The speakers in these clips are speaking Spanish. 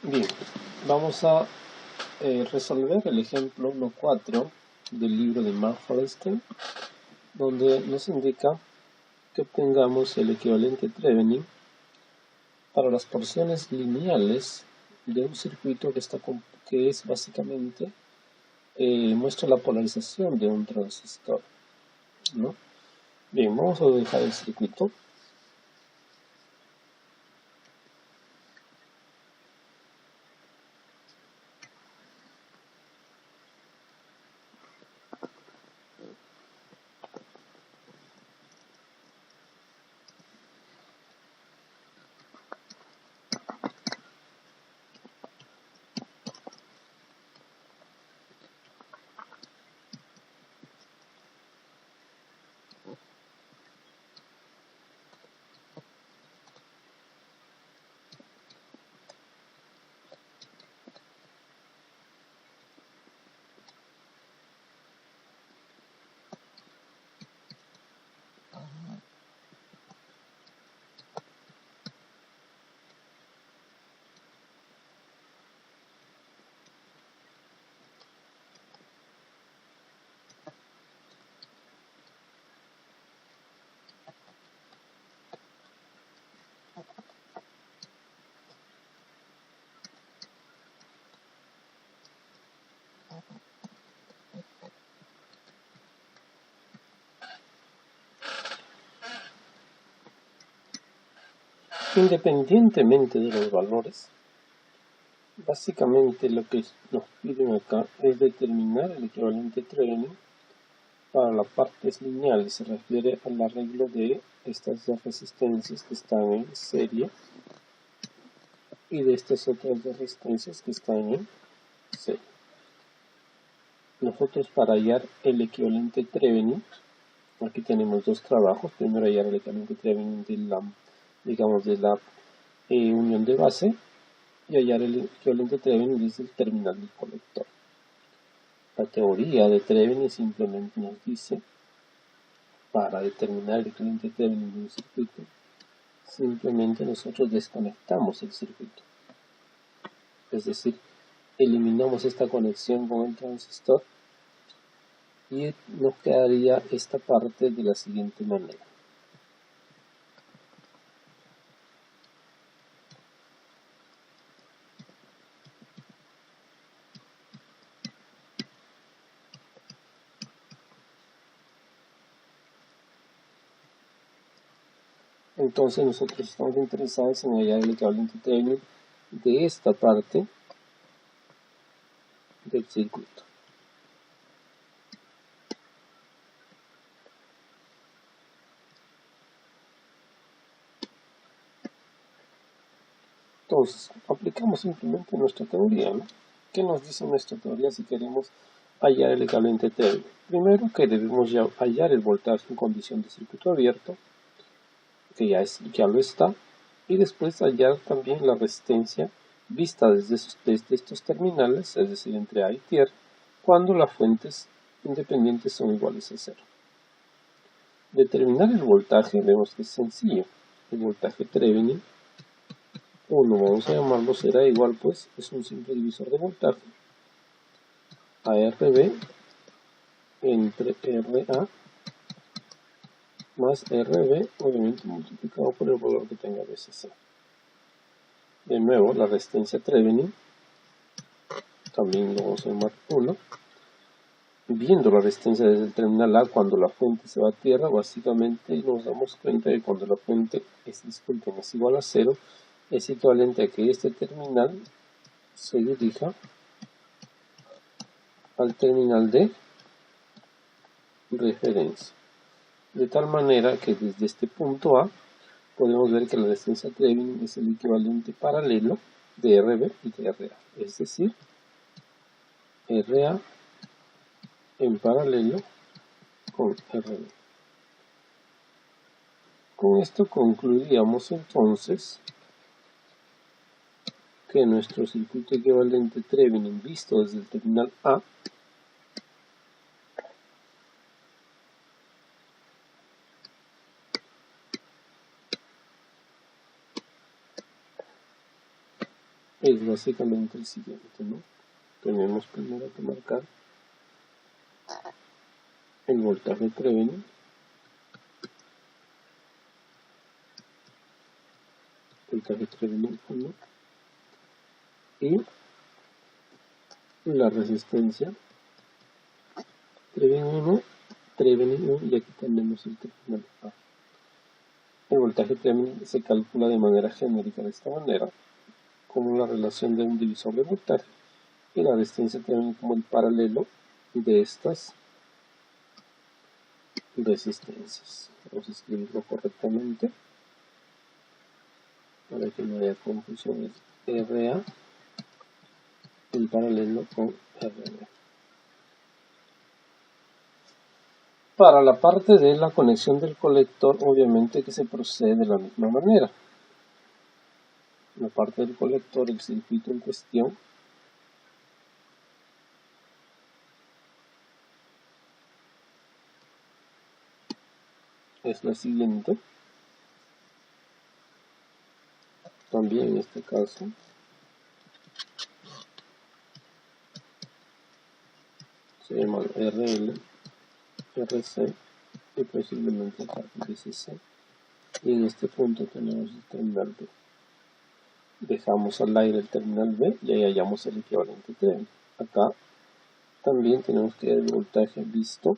Bien, vamos a resolver el ejemplo 1.4 del libro de Mark Forrester, donde nos indica que obtengamos el equivalente Thevenin para las porciones lineales de un circuito que es básicamente muestra la polarización de un transistor, ¿no? Bien, vamos a dejar el circuito. Independientemente de los valores, básicamente lo que nos piden acá es determinar el equivalente Thevenin para las partes lineales. Se refiere al arreglo de estas dos resistencias que están en serie y de estas otras dos resistencias que están en serie. Nosotros, para hallar el equivalente Thevenin, aquí tenemos dos trabajos. Primero hallar el equivalente Thevenin de la unión de base, y hallar el equivalente Thevenin desde el terminal del colector. La teoría de Thevenin simplemente nos dice, para determinar el equivalente Thevenin de un circuito, simplemente nosotros desconectamos el circuito. Es decir, eliminamos esta conexión con el transistor y nos quedaría esta parte de la siguiente manera. Entonces nosotros estamos interesados en hallar el equivalente Thevenin de esta parte del circuito. Entonces, aplicamos simplemente nuestra teoría, ¿no? ¿Qué nos dice nuestra teoría si queremos hallar el equivalente Thevenin? Primero, que debemos ya hallar el voltaje en condición de circuito abierto, que ya lo está, y después hallar también la resistencia vista desde estos terminales, es decir, entre A y tierra, cuando las fuentes independientes son iguales a cero. Determinar el voltaje vemos que es sencillo. El voltaje Thevenin, vamos a llamarlo, será igual, pues, es un simple divisor de voltaje, a RB entre RA más RB, obviamente multiplicado por el valor que tenga VCC. De nuevo, la resistencia Thevenin, también lo vamos a llamar 1. Viendo la resistencia desde el terminal A cuando la fuente se va a tierra, básicamente nos damos cuenta de que cuando la fuente es igual a 0, es equivalente a que este terminal se dirija al terminal de referencia. De tal manera que desde este punto A podemos ver que la resistencia Thevenin es el equivalente paralelo de RB y de RA. Es decir, RA en paralelo con RB. Con esto concluiríamos entonces que nuestro circuito equivalente Thevenin visto desde el terminal A es básicamente el siguiente, ¿no? Tenemos primero que marcar el voltaje Thevenin, voltaje Thevenin 1 y la resistencia Thevenin 1 y aquí tenemos el terminal A. El voltaje Thevenin se calcula de manera genérica de esta manera, como la relación de un divisor de voltaje y la resistencia Thevenin como el paralelo de estas resistencias. Vamos a escribirlo correctamente para que no haya confusiones. RA en paralelo con RB. Para la parte de la conexión del colector, obviamente que se procede de la misma manera. La parte del colector, el circuito en cuestión, es la siguiente. También en este caso se llama RL, RC y posiblemente acá VCC. Y en este punto tenemos el terminal B. Dejamos al aire el terminal B y ahí hallamos el equivalente Thevenin. Acá también tenemos que el voltaje visto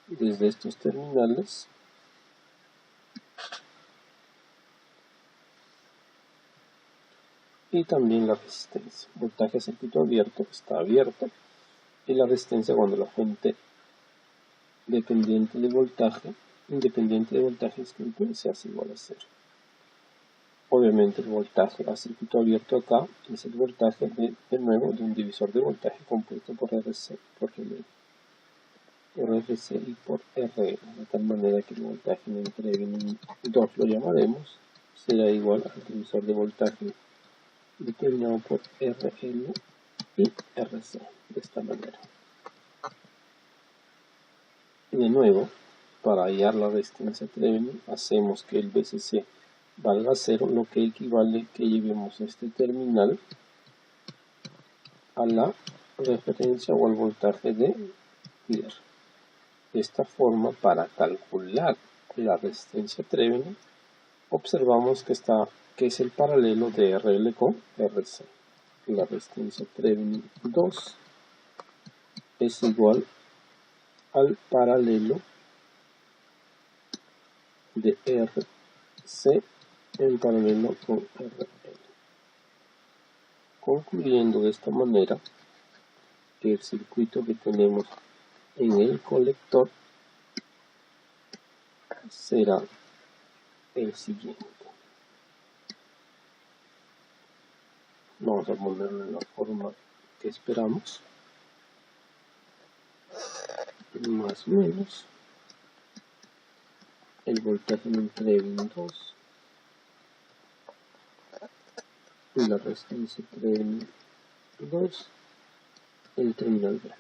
desde estos terminales y también la resistencia. Voltaje circuito abierto está abierto y la resistencia cuando la fuente independiente de voltaje se hace igual a 0. Obviamente el voltaje a circuito abierto acá es el voltaje de nuevo de un divisor de voltaje compuesto por RC por RL, por RC y por RL, de tal manera que el voltaje en el Thevenin 2 lo llamaremos será igual al divisor de voltaje determinado por RL y RC, de esta manera. Y de nuevo, para hallar la resistencia Thevenin, hacemos que el VCC valga 0, lo que equivale que llevemos este terminal a la referencia o al voltaje de líder. De esta forma, para calcular la resistencia Thevenin, observamos que es el paralelo de RL con RC. La resistencia Thevenin 2 es igual al paralelo de RC en paralelo con RL. Concluyendo de esta manera que el circuito que tenemos en el colector será el siguiente. Vamos a ponerlo en la forma que esperamos. Más o menos. El voltaje en el Thevenin 2 y la resistencia Thevenin 2, el terminal B.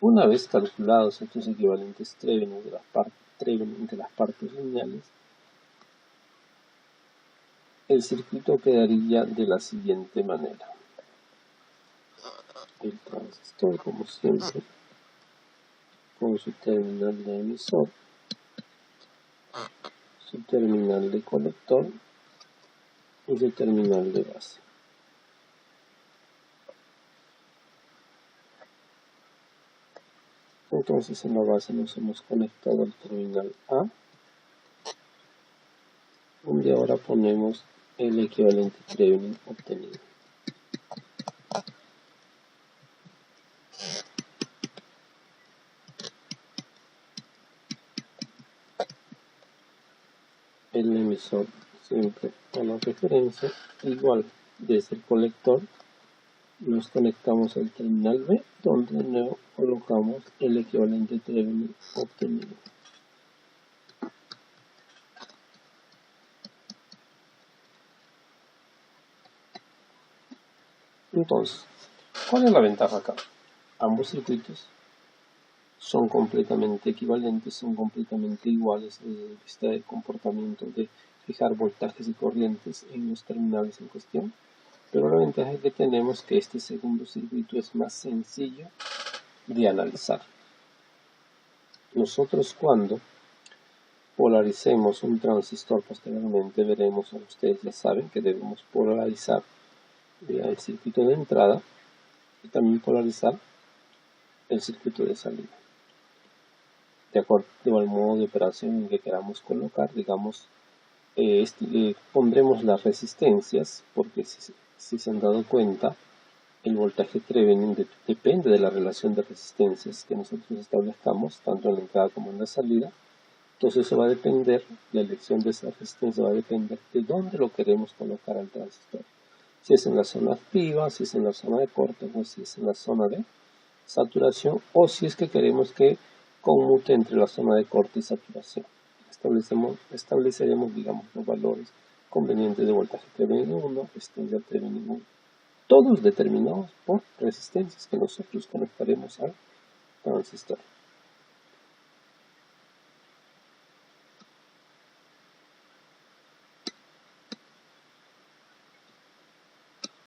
Una vez calculados estos equivalentes Thevenin de las partes lineales, el circuito quedaría de la siguiente manera. El transistor, como siempre, con su terminal de emisor, su terminal de colector y su terminal de base. Entonces en la base nos hemos conectado al terminal A, donde ahora ponemos el equivalente Thevenin obtenido. El emisor siempre a la referencia, igual desde el colector nos conectamos al terminal B, donde de nuevo colocamos el equivalente Thevenin obtenido. Entonces, ¿cuál es la ventaja acá? Ambos circuitos son completamente equivalentes, son completamente iguales desde el vista del comportamiento de fijar voltajes y corrientes en los terminales en cuestión, pero la ventaja que tenemos es que este segundo circuito es más sencillo de analizar. Nosotros cuando polaricemos un transistor posteriormente veremos, ustedes ya saben que debemos polarizar el circuito de entrada y también polarizar el circuito de salida. De acuerdo al modo de operación en que queramos colocar, digamos, pondremos las resistencias, porque si se han dado cuenta, el voltaje Thevenin depende de la relación de resistencias que nosotros establezcamos, tanto en la entrada como en la salida. Entonces eso va a depender, la elección de esa resistencia va a depender de dónde lo queremos colocar al transistor. Si es en la zona activa, si es en la zona de corte o si es en la zona de saturación, o si es que queremos que conmute entre la zona de corte y saturación. Estableceremos, digamos, los valores convenientes de voltaje Thevenin 1, resistencia Thevenin 1. Todos determinados por resistencias que nosotros conectaremos al transistor.